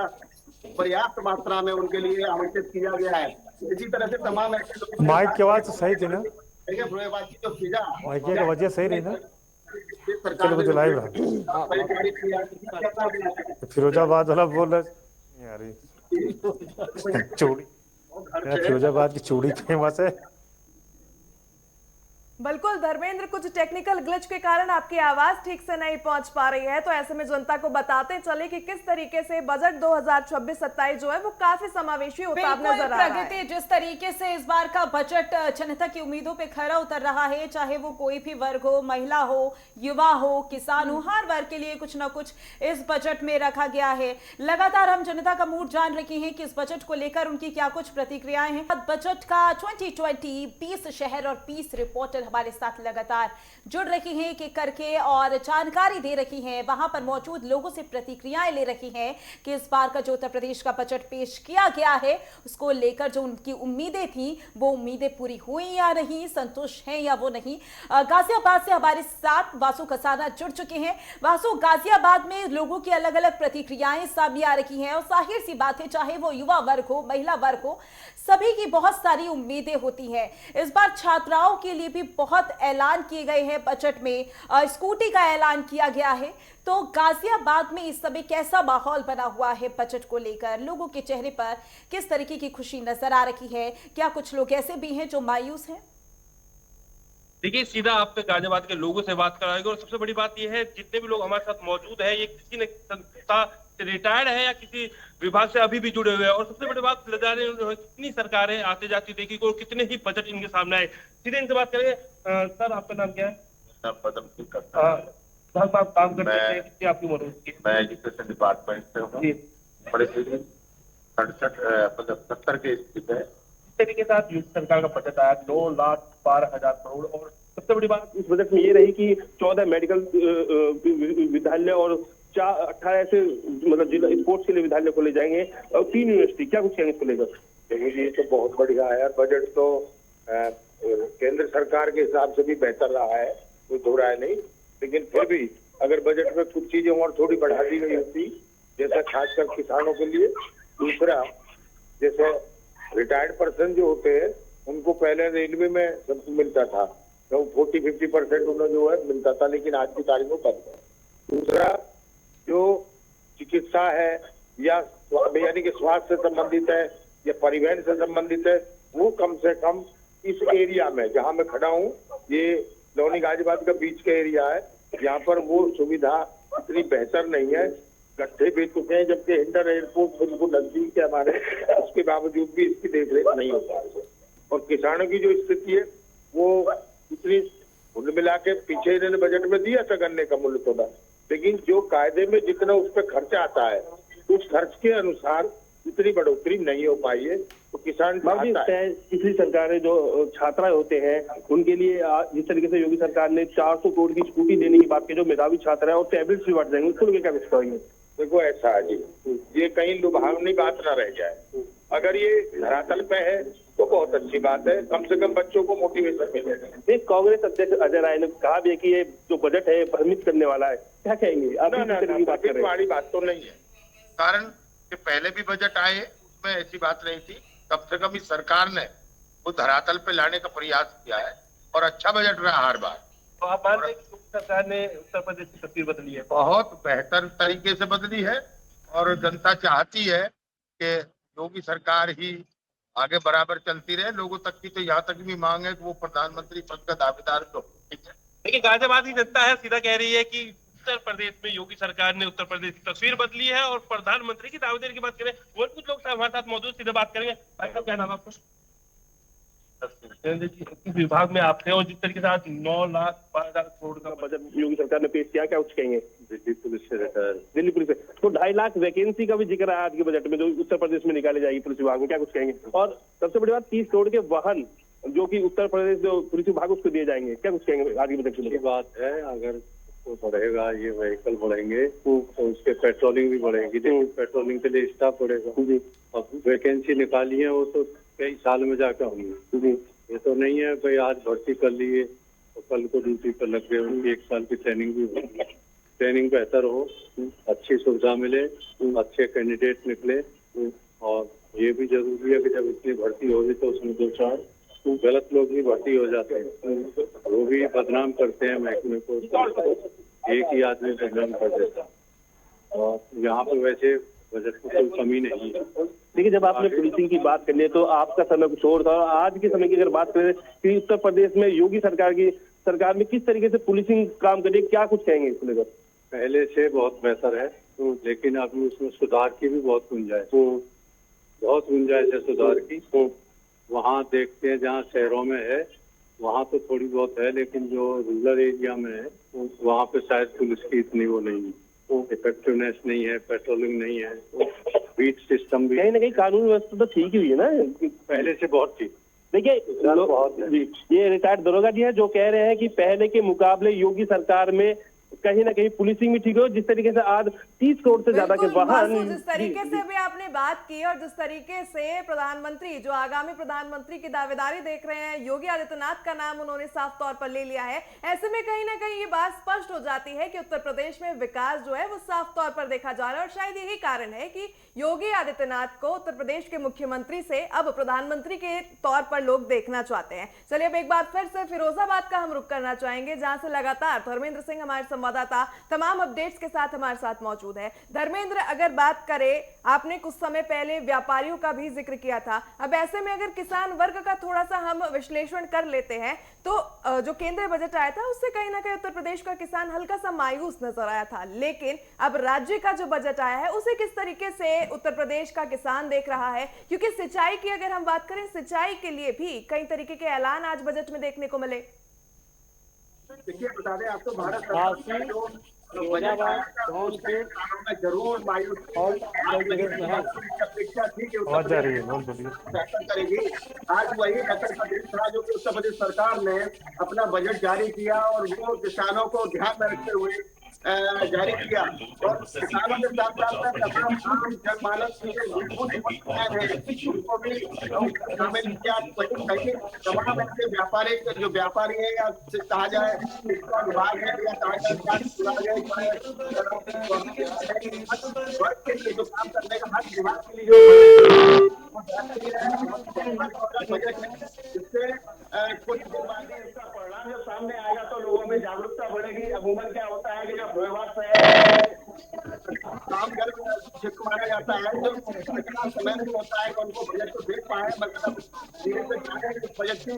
पर्याप्त मात्रा में उनके लिए आवंटित किया गया है। इसी तरह से तमाम ऐसे माइक की आवाज सही थी ना? फिरोजाबाद की जो फिजा माइक की वजह सही रही ना? चलो मुझे लाइव रहा फिरोजाबाद वाला बोल रहा यार चूड़ी, फिरोजाबाद की चूड़ी फेमस है। बिल्कुल धर्मेंद्र, कुछ टेक्निकल ग्लिच के कारण आपकी आवाज ठीक से नहीं पहुंच पा रही है, तो ऐसे में जनता को बताते चले कि किस तरीके से बजट 2026-27 जो है वो काफी समावेशी होता नजर आ रहा है। प्रगति, जिस तरीके से इस बार का बजट जनता की उम्मीदों पे खरा उतर रहा है, चाहे वो कोई भी वर्ग हो, महिला हो, युवा हो, किसान हो, हर वर्ग के लिए कुछ ना कुछ इस बजट में रखा गया है। लगातार हम जनता का मूड जान रहे हैं कि इस बजट को लेकर उनकी क्या कुछ प्रतिक्रियाएं हैं। बजट का 2020 पीस शहर और पीस रिपोर्टर हमारे साथ लगातार जुड़ रही हैं कि करके और जानकारी दे रही हैं, वहां पर मौजूद लोगों से प्रतिक्रियाएं ले रही हैं कि इस बार का जो उत्तर प्रदेश का बजट पेश किया गया है उसको लेकर जो उनकी उम्मीदें थी वो उम्मीदें पूरी हुई या नहीं, संतुष्ट हैं या वो नहीं। गाजियाबाद से हमारे साथ वासु कसाना जुड़ चुके हैं। वासु, गाजियाबाद में लोगों की अलग अलग प्रतिक्रियाएं सामने आ रही हैं और जाहिर सी बात है, चाहे वो युवा वर्ग हो, महिला वर्ग हो, सभी की बहुत सारी उम्मीदें होती हैं। इस बार छात्राओं के लिए भी बहुत ऐलान किए गए हैं बजट में, स्कूटी का ऐलान किया गया है, तो गाजियाबाद में इस समय कैसा माहौल बना हुआ है बजट को लेकर? लोगों के चेहरे पर किस तरीके की खुशी नजर आ रही है? क्या कुछ लोग ऐसे भी हैं जो मायूस हैं? देखिए, सीधा आपके गाजियाबाद के लोगों से बात कराएंगे, और सबसे बड़ी बात यह है, जितने भी लोग हमारे साथ मौजूद हैं, ये किसी ने संस्था से रिटायर्ड है या किसी विभाग से अभी भी जुड़े हुए हैं। और सबसे बड़ी बात, कितनी सरकारें आते जाती देखी और कितने ही बजट इनके सामने आए। सीधे इनसे बात करेंगे। सर, आपका नाम क्या है? पदम सिंह करता है। साहब, काम करते हैं, कितनी आपकी उम्र होती है? मैं एजुकेशन डिपार्टमेंट से हूँ। बड़े 70 के स्थित है। तरीके के साथ यूपी सरकार का बजट आया 2,12,000 करोड़। और सबसे बड़ी बात इस बजट में ये रही कि 14 मेडिकल विद्यालय और 18 ऐसे मतलब जिला स्पोर्ट्स के लिए विद्यालय खोले जाएंगे और 3 यूनिवर्सिटी। क्या कुछ कहेंगे इसको लेकर? देखिए, ये तो बहुत बढ़िया है यार। बजट तो केंद्र सरकार के हिसाब से भी बेहतर रहा है, कोई दो राय नहीं। लेकिन फिर भी अगर बजट में कुछ चीजें और थोड़ी बढ़ा दी गई होती, जैसा खासकर किसानों के लिए। दूसरा, जैसे रिटायर्ड पर्सन जो होते हैं उनको पहले रेलवे में सब मिलता था, तो 40-50% उन्हें जो है मिलता था, लेकिन आज की तारीख में बंद है। दूसरा, जो चिकित्सा है या यानी कि स्वास्थ्य से संबंधित है या परिवहन से संबंधित है, वो कम से कम इस एरिया में जहां मैं खड़ा हूँ, ये लोनी गाजियाबाद का बीच का एरिया है, यहाँ पर वो सुविधा इतनी बेहतर नहीं है। गड्ढे भी चुके हैं, जबकि इंटर एयरपोर्ट बिल्कुल नजदीक है हमारे, उसके बावजूद भी इसकी देखरेख नहीं हो पा रही है। और किसानों की जो स्थिति है वो इतनी कुल मिला के पीछे इन्होंने बजट में दिया था गन्ने का मूल्य थोड़ा, लेकिन जो कायदे में जितना उस पर खर्चा आता है उस खर्च के अनुसार इतनी बढ़ोतरी नहीं हो पाई है। तो किसान पिछली सरकारें जो छात्रा होते हैं उनके लिए जिस तरीके से योगी सरकार ने 400 करोड़ की स्कूटी देने की बात की, जो मेधावी छात्र है, और टैबलेट्स भी बांट देंगे, उसको लेकर क्या कुछ कहेंगे? देखो, ऐसा है जी, ये कहीं लुभावनी बात ना रह जाए। अगर ये धरातल पे है तो बहुत अच्छी बात है, कम से कम बच्चों को मोटिवेशन मिलेगा। कांग्रेस अध्यक्ष अजय राय ने कहा भी है कि ये जो बजट है भ्रमित करने वाला है। क्या कहेंगे आप? वाली बात तो नहीं है, कारण कि पहले भी बजट आए उसमें ऐसी बात नहीं थी। कम से कम इस सरकार ने वो धरातल पे लाने का प्रयास किया है और अच्छा बजट रहा हर बार। तो आप मान रहे हैं कि सरकार ने उत्तर प्रदेश की तस्वीर बदली है? बहुत बेहतर तरीके से बदली है और जनता चाहती है कि योगी सरकार ही आगे बराबर चलती रहे। लोगों तक की तो यहाँ तक भी मांग है कि वो प्रधानमंत्री पद का दावेदार तो ठीक है। देखिए, गाजियाबाद की जनता है सीधा कह रही है कि उत्तर प्रदेश में योगी सरकार ने उत्तर प्रदेश की तस्वीर बदली है। और प्रधानमंत्री की दावेदारी की बात करें, और कुछ लोग हमारे साथ मौजूद, सीधे बात करेंगे। भाई साहब, क्या नाम आपका? विभाग में आप थे, और जिस तरीके से आज 9,12,000 करोड़ का बजट योगी सरकार ने पेश किया, क्या कुछ कहेंगे? दिल्ली पुलिस से रिटायर। दिल्ली पुलिस से तो 2.5 लाख वैकेंसी का भी जिक्र है आज के बजट में, जो उत्तर प्रदेश में निकाली जाएगी पुलिस विभाग में। क्या कुछ कहेंगे? और सबसे बड़ी बात, 30 करोड़ के वाहन जो कि उत्तर प्रदेश जो पुलिस विभाग उसको दिए जाएंगे। क्या कुछ कहेंगे आज के बजट की बात है? अगर तो बढ़ेगा, ये व्हीकल बढ़ेंगे तो उसके पेट्रोलिंग भी बढ़ेगी, लेकिन पेट्रोलिंग के लिए स्टाफ बढ़ेगा। अब वैकेंसी निकाली है वो तो कई साल में जाकर होंगी। ये तो नहीं है भाई आज भर्ती कर लिए तो कल को ड्यूटी पर लग गए। उनकी 1 साल की ट्रेनिंग भी होगी, ट्रेनिंग बेहतर हो, अच्छी सुविधा मिले, अच्छे कैंडिडेट निकले। और ये भी जरूरी है कि जब इतनी भर्ती होगी तो उसमें 2-4 गलत लोग भी भर्ती हो जाते हैं, वो भी बदनाम करते हैं महकमे को, एक ही आदमी बदनाम कर देता है। और यहाँ पर वैसे बजट को कोई कमी नहीं है। देखिए, जब आपने पुलिसिंग की बात करनी है तो आपका समय कुछ और था, और आज के समय की अगर बात करें कि उत्तर प्रदेश में योगी सरकार में किस तरीके से पुलिसिंग काम कर रही है, क्या कुछ कहेंगे इसको लेकर? पहले से बहुत बेहतर है, लेकिन अभी उसमें सुधार की भी बहुत गुंजाइश है सुधार की। वहाँ देखते हैं जहाँ शहरों में है वहाँ तो थोड़ी बहुत है, लेकिन जो रूरल एरिया में है वहाँ पे शायद पुलिस की इतनी वो नहीं है, इफेक्टिवनेस नहीं है, पेट्रोलिंग नहीं है, बीट सिस्टम भी कहीं ना कहीं कानून व्यवस्था तो ठीक ही हुई है ना, पहले से बहुत ठीक। देखिए, ये रिटायर्ड दरोगा जी है जो कह रहे हैं कि पहले के मुकाबले योगी सरकार में कहीं ना कहीं पुलिसिंग भी ठीक हो। जिस तरीके से आज 30 करोड़ से ज्यादा के वाहन, जिस तरीके से भी आपने बात की और जिस तरीके से प्रधानमंत्री, जो आगामी प्रधानमंत्री की दावेदारी देख रहे हैं, योगी आदित्यनाथ का नाम उन्होंने साफ तौर पर ले लिया है, ऐसे में कहीं ना कहीं ये बात स्पष्ट हो जाती है कि उत्तर प्रदेश में विकास जो है वो साफ तौर पर देखा जा रहा है। और शायद यही कारण है कि योगी आदित्यनाथ को उत्तर प्रदेश के मुख्यमंत्री से अब प्रधानमंत्री के तौर पर लोग देखना चाहते हैं। चलिए अब एक बार फिर से फिरोजाबाद का हम रुख करना चाहेंगे, जहां से लगातार धर्मेंद्र सिंह हमारे संवाददाता तमाम अपडेट्स के साथ हमारे साथ मौजूद है। धर्मेंद्र, अगर बात करें, आपने कुछ समय पहले व्यापारियों का भी जिक्र किया था, अब ऐसे में अगर किसान वर्ग का थोड़ा सा हम विश्लेषण कर लेते हैं तो जो केंद्रीय बजट आया था उससे कहीं ना कहीं उत्तर प्रदेश का किसान हल्का सा मायूस नजर आया था, लेकिन अब राज्य का जो बजट आया है उसे किस तरीके से उत्तर प्रदेश का किसान देख रहा है? क्योंकि सिंचाई की अगर हम बात करें, सिंचाई के लिए भी कई तरीके के ऐलान आज बजट में देखने को मिले। देखिए, बता दें आपको, भारत सरकार जो बजट आया था उसके कारणों में जरूर मायूस अपेक्षा थी कि बेहतर करेगी। आज वही बेहतर प्रदेश था जो कि उत्तर प्रदेश सरकार ने अपना बजट जारी किया और वो किसानों को ध्यान में रखते हुए जारी किया और किसानों के साथ साथ अपना जनमानस उनको भी शामिल किया। तमाम ऐसे व्यापारी है या कहा जाए शिक्षा विभाग है या कहा जाए जो काम करने का हर विभाग के लिए इससे कुछ दिन बाद इसका परिणाम जब सामने आएगा तो लोगों में जागरूकता बढ़ेगी। अमूमन क्या होता है कि जब व्यवहार से काम कर माना जाता है तो इतना समय नहीं होता है कि उनको बजट को देख पाए, मतलब धीरे से जाने बजट की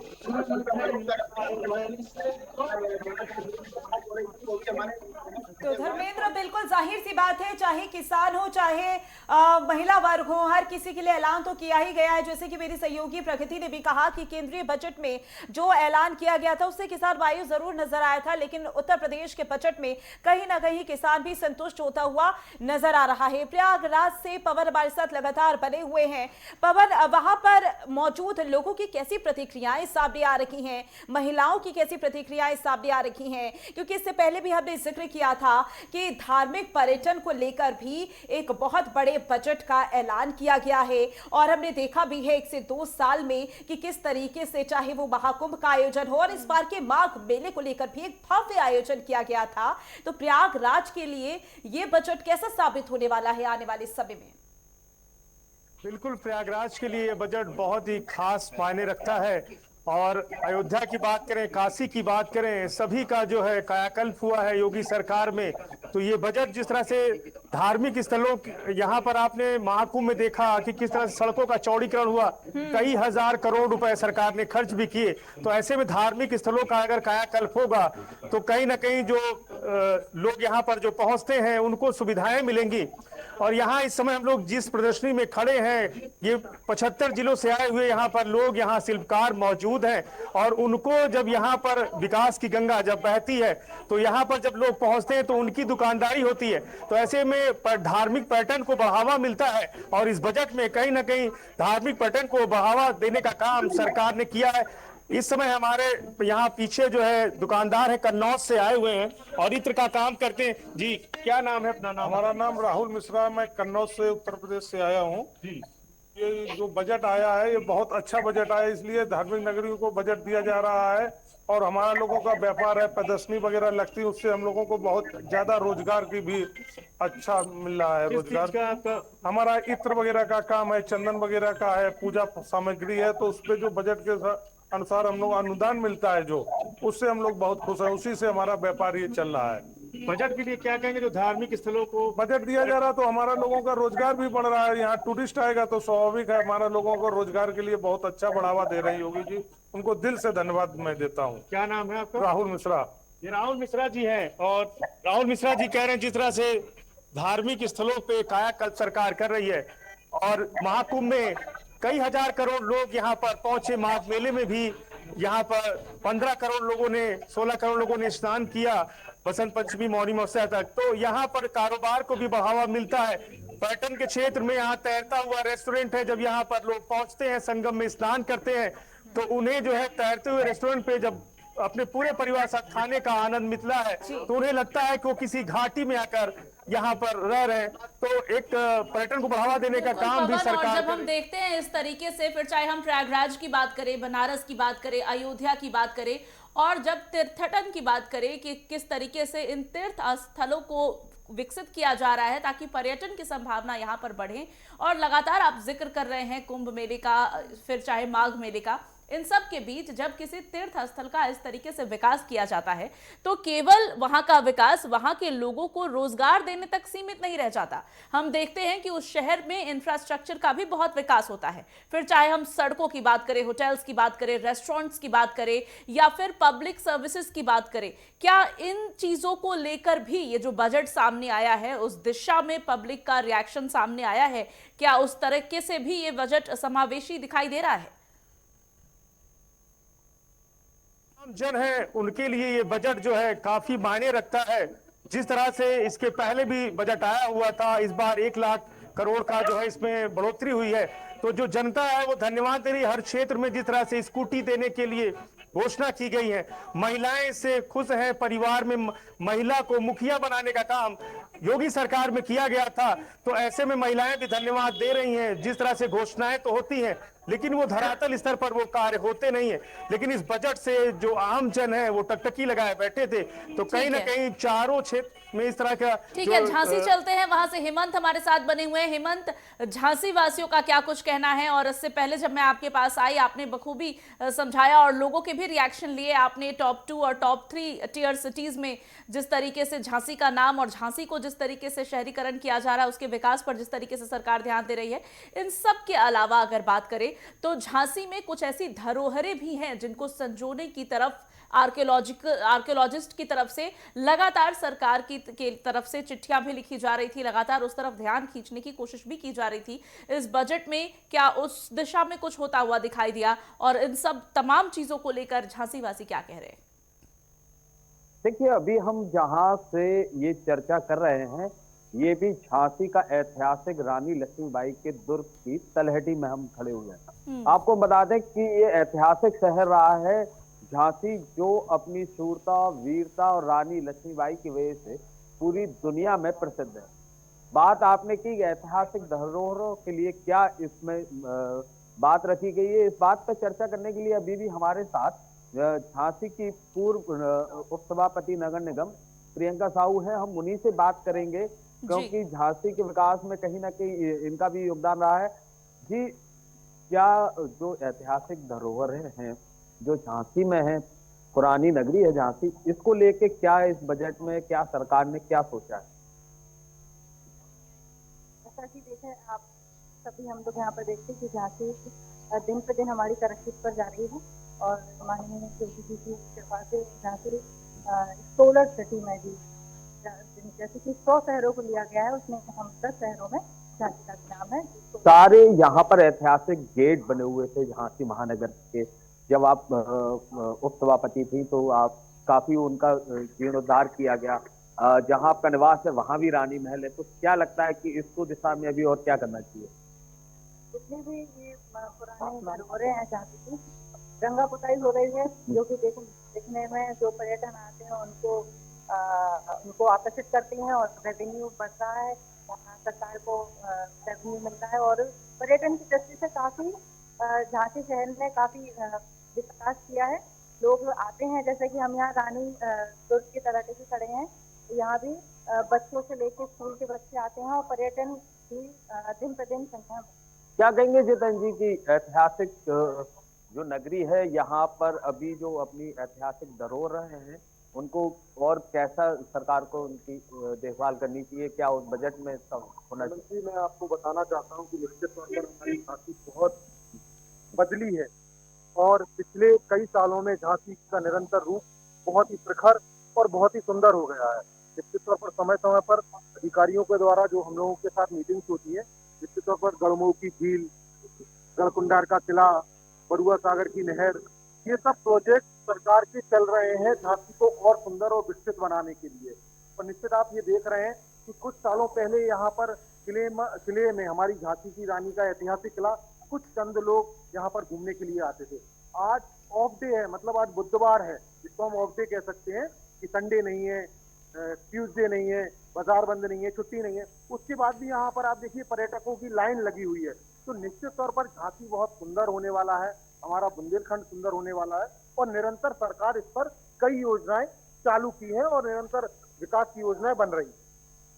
तो धर्मेंद्र, बिल्कुल जाहिर सी बात है, चाहे किसान हो चाहे महिला वर्ग हो, हर किसी के लिए ऐलान तो किया ही गया है। जैसे कि मेरी सहयोगी प्रकृति ने भी कहा कि केंद्रीय बजट में जो ऐलान किया गया था उससे किसान मायूस जरूर नजर आया था, लेकिन उत्तर प्रदेश के बजट में कहीं ना कहीं किसान भी संतुष्ट होता हुआ नजर आ रहा है। प्रयागराज से पवन हमारे साथ लगातार बने हुए हैं। पवन, वहां पर मौजूद लोगों की कैसी प्रतिक्रियाएं सामने आ रही हैं, महिलाओं की कैसी प्रतिक्रियाएं सामने आ रही हैं? क्योंकि इससे पहले भी हमने जिक्र किया था कि धार्मिक पर्यटन को लेकर भी एक बहुत बड़े बजट का ऐलान किया गया है और हमने देखा भी है 1 से 2 साल में कि किस तरीके से चाहे वो महाकुंभ का आयोजन हो और इस बार के माघ मेले को लेकर भी एक भव्य आयोजन किया गया था। तो प्रयागराज के लिए ये बजट कैसा साबित होने वाला है आने वाले समय में? बिल्कुल, प्रयागराज के लिए ये बजट बहुत ही खास मायने रखता है और अयोध्या की बात करें, काशी की बात करें, सभी का जो है कायाकल्प हुआ है योगी सरकार में। तो ये बजट जिस तरह से धार्मिक स्थलों, यहाँ पर आपने महाकुंभ में देखा कि किस तरह से सड़कों का चौड़ीकरण हुआ, कई हजार करोड़ रुपए सरकार ने खर्च भी किए। तो ऐसे में धार्मिक स्थलों का अगर कायाकल्प होगा तो कहीं ना कहीं जो लोग यहाँ पर जो पहुंचते हैं उनको सुविधाएं मिलेंगी। और यहाँ इस समय हम लोग जिस प्रदर्शनी में खड़े हैं, ये 75 जिलों से आए हुए यहाँ पर लोग, यहाँ शिल्पकार मौजूद हैं और उनको जब यहाँ पर विकास की गंगा जब बहती है तो यहाँ पर जब लोग पहुँचते हैं तो उनकी दुकानदारी होती है। तो ऐसे में धार्मिक पर्यटन को बढ़ावा मिलता है और इस बजट में कहीं ना कहीं धार्मिक पर्यटन को बढ़ावा देने का काम सरकार ने किया है। इस समय हमारे यहाँ पीछे जो है दुकानदार है, कन्नौज से आए हुए हैं और इत्र का काम करते हैं। जी, क्या नाम है अपना? नाम? हमारा नाम राहुल मिश्रा, मैं कन्नौज से उत्तर प्रदेश से आया हूँ जी। ये जो बजट आया है ये बहुत अच्छा बजट आया, इसलिए धार्मिक नगरियों को बजट दिया जा रहा है और हमारा लोगों का व्यापार है, प्रदर्शनी वगैरह लगती है, उससे हम लोगों को बहुत ज्यादा रोजगार की भी अच्छा मिल रहा है। रोजगार हमारा इत्र वगैरह का काम है, चंदन वगैरह का है, पूजा सामग्री है, तो उस पर जो बजट के अनुसार हम लोग अनुदान मिलता है जो, उससे हम लोग बहुत खुश हैं, उसी से हमारा व्यापार ये चल रहा है। बजट के लिए क्या कहेंगे? जो धार्मिक स्थलों को बजट दिया जा रहा तो हमारा लोगों का रोजगार भी बढ़ रहा है। यहाँ टूरिस्ट आएगा तो स्वाभाविक है हमारा लोगों को रोजगार के लिए बहुत अच्छा बढ़ावा दे रही योगी जी, उनको दिल से धन्यवाद मैं देता हूँ। क्या नाम है आपका? राहुल मिश्रा। ये राहुल मिश्रा जी हैं और राहुल मिश्रा जी कह रहे हैं जिस तरह से धार्मिक स्थलों पे कायाकल्प सरकार कर रही है और महाकुंभ में कई हजार करोड़ लोग यहाँ पर पहुंचे, माघ मेले में भी यहाँ पर 15 करोड़ लोगों ने, 16 करोड़ लोगों ने स्नान किया बसंत पंचमी मौनी महोत्सव तक। तो यहाँ पर कारोबार को भी बढ़ावा मिलता है। पर्यटन के क्षेत्र में यहाँ तैरता हुआ रेस्टोरेंट है, जब यहाँ पर लोग पहुंचते हैं, संगम में स्नान करते हैं तो उन्हें जो है तैरते हुए रेस्टोरेंट पे जब अपने पूरे परिवार साथ खाने का आनंद मिला है, तो उन्हें लगता है कि वो किसी घाटी में आकर यहाँ पर रह रहे हैं। तो एक पर्यटन को बढ़ावा देने का काम भी पवन, और सरकार जब हम देखते हैं इस तरीके से, फिर चाहे हम प्रयागराज की बात करें, बनारस की बात करें, अयोध्या की बात करें, और जब तीर्थटन की बात करें कि किस तरीके से इन तीर्थ स्थलों को विकसित किया जा रहा है ताकि पर्यटन की संभावना यहाँ पर बढ़े, और लगातार आप जिक्र कर रहे हैं कुंभ मेले का, फिर चाहे माघ मेले का, इन सब के बीच जब किसी तीर्थ स्थल का इस तरीके से विकास किया जाता है तो केवल वहां का विकास वहां के लोगों को रोजगार देने तक सीमित नहीं रह जाता। हम देखते हैं कि उस शहर में इंफ्रास्ट्रक्चर का भी बहुत विकास होता है, फिर चाहे हम सड़कों की बात करें, होटल्स की बात करें, रेस्टोरेंट्स की बात करें, या फिर पब्लिक सर्विसेज की बात करें। क्या इन चीजों को लेकर भी ये जो बजट सामने आया है उस दिशा में पब्लिक का रिएक्शन सामने आया है? क्या उस तरीके से भी ये बजट समावेशी दिखाई दे रहा है? जन है उनके लिए ये बजट जो है काफी मायने रखता है। जिस तरह से इसके पहले भी बजट आया हुआ था, इस बार 1 लाख करोड़ का जो है इसमें बढ़ोतरी हुई है, तो जो जनता है वो धन्यवाद दे रही है। हर क्षेत्र में जिस तरह से स्कूटी देने के लिए घोषणा की गई है, महिलाएं इससे खुश हैं। परिवार में महिला को मुखिया बनाने का काम योगी सरकार में किया गया था, तो ऐसे में महिलाएं भी धन्यवाद दे रही हैं। जिस तरह से घोषणाएं तो होती हैं लेकिन वो धरातल स्तर पर वो कार्य होते नहीं है। लेकिन इस बजट से जो आम जन है वो टकटकी लगाए बैठे थे, तो कहीं ना कहीं चारों क्षेत्र में इस तरह का। ठीक है, झांसी चलते हैं, वहां से हेमंत हमारे साथ बने हुए हैं। हेमंत, झांसी वासियों का क्या कुछ कहना है? और इससे पहले जब मैं आपके पास आई आपने बखूबी समझाया और लोगों के भी रिएक्शन लिए। आपने टॉप 2 और टॉप 3 टियर सिटीज में जिस तरीके से झांसी का नाम और झांसी को जिस तरीके से शहरीकरण किया जा रहा है, उसके विकास पर जिस तरीके से सरकार ध्यान दे रही है, इन सब के अलावा अगर बात करें तो झांसी में कुछ ऐसी धरोहरें भी हैं जिनको संजोने की तरफ आर्कियोलॉजिस्ट की तरफ से लगातार सरकार की तरफ से चिट्ठियां भी लिखी जा रही थी, लगातार उस तरफ ध्यान खींचने की कोशिश भी की जा रही थी। इस बजट में क्या उस दिशा में कुछ होता हुआ दिखाई दिया? और इन सब तमाम चीजों को लेकर झांसी वासी क्या कह रहे हैं? देखिए, अभी हम जहां से ये चर्चा कर रहे हैं, ये भी झांसी का ऐतिहासिक रानी लक्ष्मीबाई के दुर्ग की तलहटी में हम खड़े हुए हैं। आपको बता दें कि ये ऐतिहासिक शहर रहा है झांसी, जो अपनी शूरता, वीरता और रानी लक्ष्मीबाई की वजह से पूरी दुनिया में प्रसिद्ध है। बात आपने की ऐतिहासिक धरोहरों के लिए क्या इसमें बात रखी गई है, इस बात पर चर्चा करने के लिए अभी भी हमारे साथ झांसी की पूर्व उपसभापति नगर निगम प्रियंका साहू है। हम उन्हीं से बात करेंगे क्योंकि झांसी के विकास में कहीं ना कहीं इनका भी योगदान रहा है। जी, क्या जो ऐतिहासिक धरोहरें हैं जो झांसी में है, पुरानी नगरी है झांसी, इसको लेके क्या इस बजट में क्या सरकार ने क्या सोचा है? जैसा कि देखें आप सभी, हम लोग यहाँ पर देखते हैं कि झांसी दिन पे दिन हमारी तरक्की पर जा रही है और माननीय योगी जी की कृपा से झांसी सोलर सिटी में भी, जैसे कि 100 शहरों को लिया गया है, उसमें हम 10 शहरों में झांसी का नाम है। सारे यहाँ पर ऐतिहासिक गेट बने हुए थे झांसी महानगर के। जब आप उपसभापति थी तो आप काफी उनका जीर्णोद्धार किया गया। जहाँ आपका निवास है वहां भी रानी महल है, तो क्या लगता है कि इसको दिशा में अभी और क्या करना चाहिए? जितनी भी ये पुराने धरोहरें हैं झांसी की, रंगा पुताई हो रही है, जो कि देखने में जो पर्यटन आते हैं उनको आकर्षित करती हैं और रेवेन्यू बढ़ रहा है, सरकार को रेवेन्यू मिलता है और पर्यटन की दृष्टि से काफी झांसी शहर ने काफी विकास किया है। लोग आते हैं, जैसे कि हम यहाँ रानी दुर्ग की तलहटी भी खड़े हैं, यहाँ भी बच्चों से लेकर स्कूल के बच्चे आते हैं और पर्यटन भी दिन प्रतिदिन संख्या में। क्या कहेंगे जितन जी की ऐतिहासिक जो नगरी है, यहाँ पर अभी जो अपनी ऐतिहासिक धरोहरें हैं उनको और कैसा सरकार को उनकी देखभाल करनी चाहिए, क्या उस बजट में सब होना चाहिए? मैं आपको बताना चाहता हूँ कि निश्चित तौर पर हमारी झांसी बहुत बदली है और पिछले कई सालों में झांसी का निरंतर रूप बहुत ही प्रखर और बहुत ही सुंदर हो गया है। निश्चित तौर पर समय समय पर अधिकारियों के द्वारा जो हम लोगों के साथ मीटिंग्स होती है, निश्चित तौर पर गढ़मुख की झील, गढ़कुंडार का किला, बरुआ सागर की नहर, ये सब प्रोजेक्ट सरकार के चल रहे हैं झांसी को और सुंदर और विकसित बनाने के लिए। और निश्चित आप ये देख रहे हैं कि कुछ सालों पहले यहाँ पर किले में हमारी झांसी की रानी का ऐतिहासिक किला, कुछ चंद लोग यहाँ पर घूमने के लिए आते थे। आज ऑफ डे है, मतलब आज बुधवार है, जिसको हम ऑफ डे कह सकते हैं कि संडे नहीं है, ट्यूसडे नहीं है, बाजार बंद नहीं है, छुट्टी नहीं है, उसके बाद भी यहाँ पर आप देखिए पर्यटकों की लाइन लगी हुई है। तो निश्चित तौर पर झांसी बहुत सुंदर होने वाला है, हमारा बुंदेलखंड सुंदर होने वाला है और निरंतर सरकार इस पर कई योजनाएं चालू की है और निरंतर विकास की योजनाएं बन रही हैं।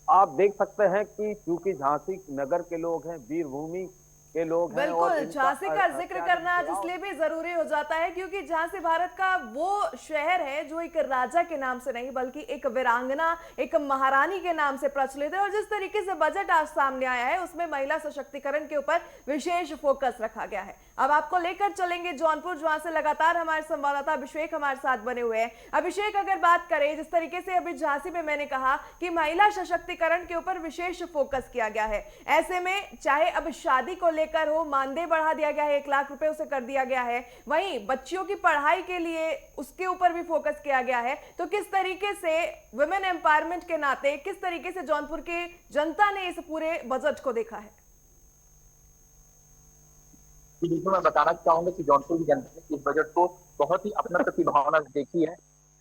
आप देख सकते हैं कि क्योंकि झांसी नगर के लोग हैं, वीर भूमि के लोग हैं, और बिल्कुल झांसी का जिक्र करना आज इसलिए भी जरूरी हो जाता है क्योंकि झांसी भारत का वो शहर है जो एक राजा के नाम से नहीं बल्कि एक वीरांगना, एक महारानी के नाम से प्रचलित है। और जिस तरीके से बजट आज सामने आया है उसमें महिला सशक्तिकरण के ऊपर विशेष फोकस रखा गया है। अब आपको लेकर चलेंगे जौनपुर, जहां से लगातार हमारे संवाददाता अभिषेक हमारे साथ बने हुए हैं। अभिषेक, अगर बात करें जिस तरीके से अभी झांसी में मैंने कहा कि महिला सशक्तिकरण के ऊपर विशेष फोकस किया गया है, ऐसे में चाहे अब शादी को लेकर हो, मानदेय बढ़ा दिया गया है, 1 लाख रुपए उसे कर दिया गया है, वहीं बच्चियों की पढ़ाई के लिए उसके ऊपर भी फोकस किया गया है, तो किस तरीके से वुमेन एम्पावरमेंट के नाते किस तरीके से जौनपुर की जनता ने इस पूरे बजट को देखा है? बिल्कुल, मैं बताना चाहूंगा कि जौनपुर की जनता ने इस बजट को बहुत ही अपना प्रतिभावना देखी है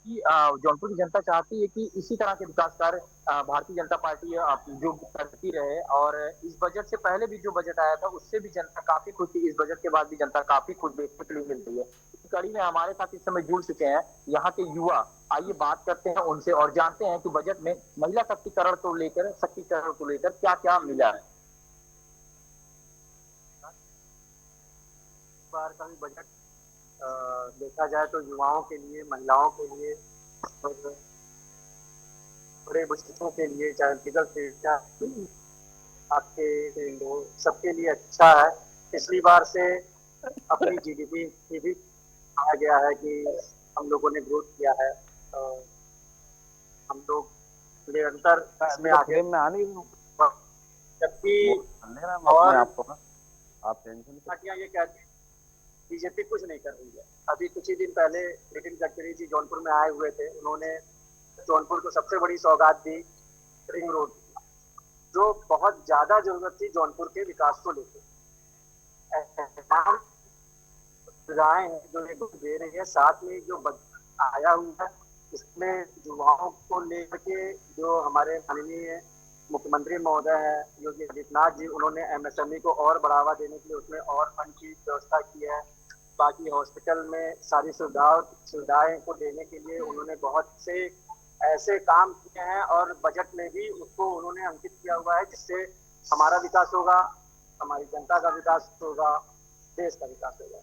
कि जौनपुर की जनता चाहती है कि इसी तरह के विकास कार्य भारतीय जनता पार्टी जो करती रहे। और इस बजट से पहले भी जो बजट आया था उससे भी जनता काफी खुश थी, इस बजट के बाद भी जनता काफी खुश देखने के लिए मिल रही है। इस कड़ी में हमारे साथ इस समय जुड़ चुके हैं यहाँ के युवा, आइए बात करते हैं उनसे और जानते हैं कि बजट में महिला सशक्तिकरण को लेकर क्या क्या मिला है। इस बार का भी बजट देखा जाए तो युवाओं के लिए, महिलाओं के लिए और बड़े बुजुर्गों के लिए, चाहे फिजिकल शिक्षा आपके सबके लिए अच्छा है। पिछली बार से अपनी जीडीपी भी आ गया है कि हम लोगों ने ग्रोथ किया है, हम लोग निरंतर इसमें आगे में आने, जबकि और आप टेंशन ये कहते हैं बीजेपी कुछ नहीं कर रही है। अभी कुछ ही दिन पहले नितिन गडकरी जी जौनपुर में आए हुए थे, उन्होंने जौनपुर को सबसे बड़ी सौगात दी रिंग रोड, जो बहुत ज्यादा जरूरत थी जौनपुर के विकास को लेकर। राय है जो ये दे रही है, साथ में जो आया हुआ है इसमें युवाओं को लेकर के जो हमारे माननीय मुख्यमंत्री महोदय है योगी आदित्यनाथ जी, उन्होंने एमएसएमई को और बढ़ावा देने के लिए उसमें और फंड की व्यवस्था की है। बाकी हॉस्पिटल में सारी सुविधाएं को देने के लिए उन्होंने बहुत से ऐसे काम किए हैं और बजट में भी उसको उन्होंने अंकित किया हुआ है, जिससे हमारा विकास होगा, हमारी जनता का विकास होगा, देश का विकास होगा।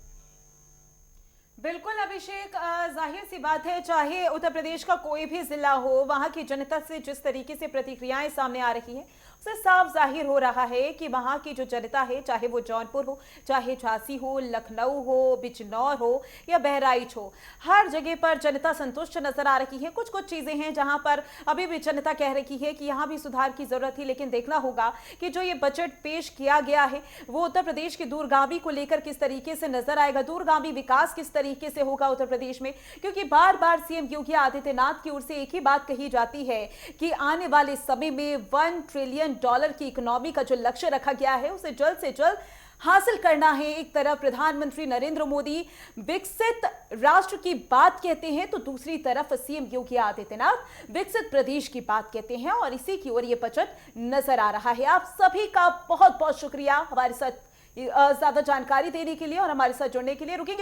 बिल्कुल अभिषेक, जाहिर सी बात है चाहे उत्तर प्रदेश का कोई भी जिला हो, वहां की जनता से जिस तरीके से प्रतिक्रियाएं सामने आ रही हैं उससे साफ जाहिर हो रहा है कि वहां की जो जनता है, चाहे वो जौनपुर हो, चाहे झांसी हो, लखनऊ हो, बिजनौर हो या बहराइच हो, हर जगह पर जनता संतुष्ट नजर आ रही है। कुछ कुछ चीजें हैं जहां पर अभी भी जनता कह रही है कि यहाँ भी सुधार की जरूरत थी, लेकिन देखना होगा कि जो ये बजट पेश किया गया है वो उत्तर प्रदेश की दूरगामी को लेकर किस तरीके से नजर आएगा, दूरगामी विकास किस तरीके से होगा उत्तर प्रदेश में। क्योंकि बार बार सीएम योगी आदित्यनाथ की ओर से एक ही बात कही जाती है कि आने वाले समय में $1 ट्रिलियन की इकोनॉमी का जो लक्ष्य रखा गया है उसे जल्द से जल्द हासिल करना है। एक तरफ प्रधानमंत्री नरेंद्र मोदी विकसित राष्ट्र की बात कहते हैं तो दूसरी तरफ सीएम योगी आदित्यनाथ विकसित प्रदेश की बात कहते हैं, और इसी की ओर यह बजट नजर आ रहा है। आप सभी का बहुत बहुत शुक्रिया हमारे साथ ज्यादा जानकारी देने के लिए और हमारे साथ जुड़ने के लिए। रुकेंगे